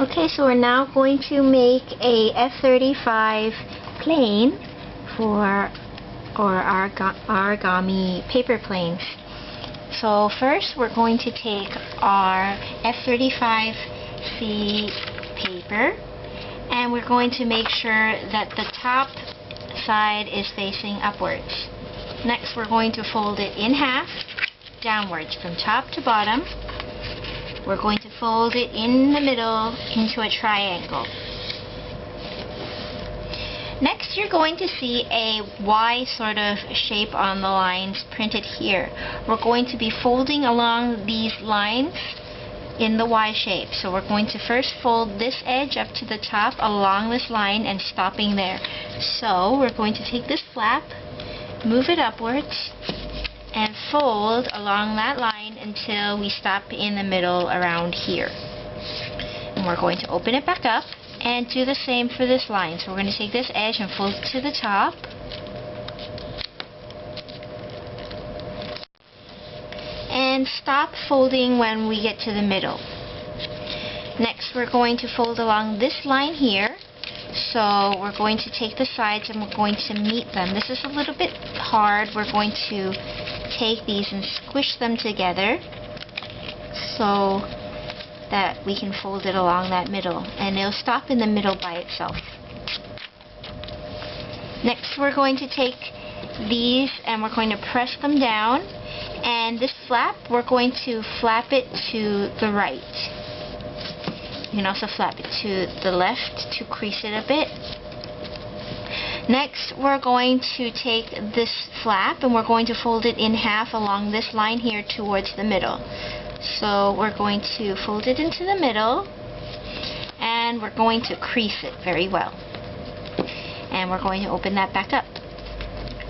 Okay, so we're now going to make a F35 plane for our origami paper planes. So first we're going to take our F35C paper and we're going to make sure that the top side is facing upwards. Next we're going to fold it in half downwards from top to bottom. We're going to fold it in the middle into a triangle. Next you're going to see a Y sort of shape on the lines printed here. We're going to be folding along these lines in the Y shape. So we're going to first fold this edge up to the top along this line and stopping there. So we're going to take this flap, move it upwards, and fold along that line until we stop in the middle around here. And we're going to open it back up and do the same for this line. So we're going to take this edge and fold it to the top. And stop folding when we get to the middle. Next we're going to fold along this line here. So we're going to take the sides and we're going to meet them. This is a little bit hard. We're going to take these and squish them together so that we can fold it along that middle, and it'll stop in the middle by itself. Next we're going to take these and we're going to press them down, and this flap we're going to flap it to the right. You can also flap it to the left to crease it a bit. Next we're going to take this flap and we're going to fold it in half along this line here towards the middle. So we're going to fold it into the middle and we're going to crease it very well. And we're going to open that back up.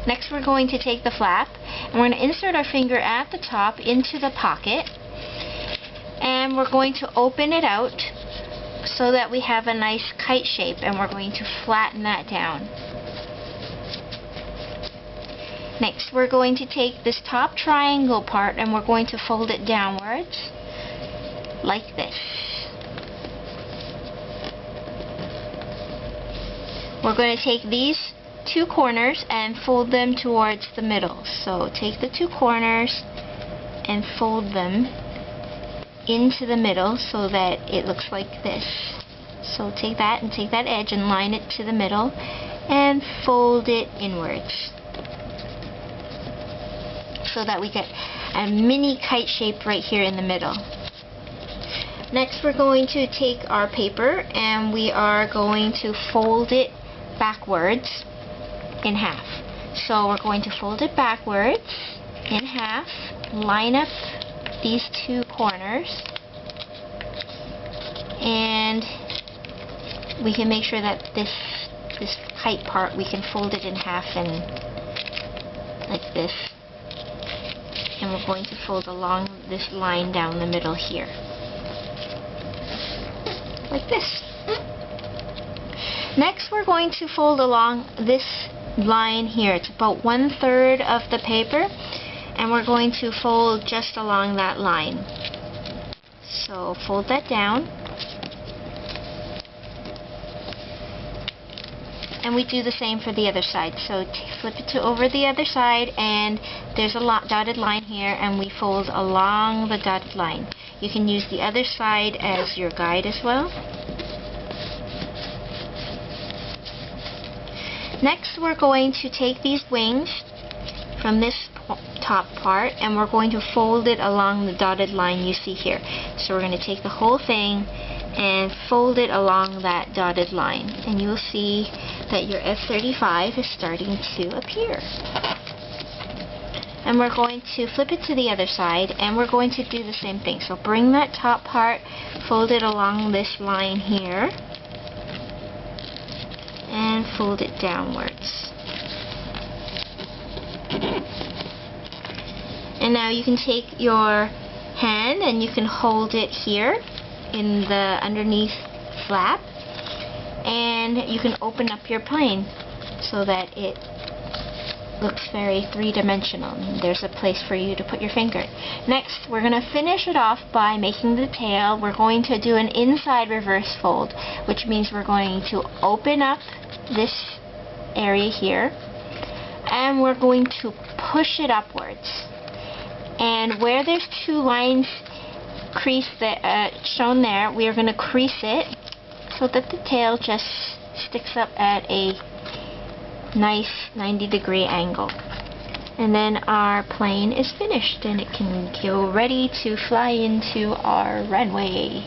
Next we're going to take the flap and we're going to insert our finger at the top into the pocket, and we're going to open it out so that we have a nice kite shape, and we're going to flatten that down. Next we're going to take this top triangle part and we're going to fold it downwards like this. We're going to take these two corners and fold them towards the middle. So take the two corners and fold them into the middle so that it looks like this. So take that and take that edge and line it to the middle and fold it inwards so that we get a mini kite shape right here in the middle. Next we're going to take our paper and we are going to fold it backwards in half. So we're going to fold it backwards in half, line up these two corners, and we can make sure that this kite part, we can fold it in half and like this. And we're going to fold along this line down the middle here. Like this. Next we're going to fold along this line here. It's about 1/3 of the paper, and we're going to fold just along that line. So fold that down. And we do the same for the other side. So flip it to over the other side, and there's a dotted line here, and we fold along the dotted line. You can use the other side as your guide as well. Next we're going to take these wings from this top part and we're going to fold it along the dotted line you see here. So we're going to take the whole thing and fold it along that dotted line, and you'll see that your F35 is starting to appear. And we're going to flip it to the other side and we're going to do the same thing. So bring that top part, fold it along this line here, and fold it downwards. And now you can take your hand and you can hold it here in the underneath flap, and you can open up your plane so that it looks very three-dimensional. There's a place for you to put your finger. Next, we're going to finish it off by making the tail. We're going to do an inside reverse fold, which means we're going to open up this area here, and we're going to push it upwards. And where there's two lines shown there, we are going to crease it so that the tail just sticks up at a nice 90-degree angle. And then our plane is finished and it can go ready to fly into our runway.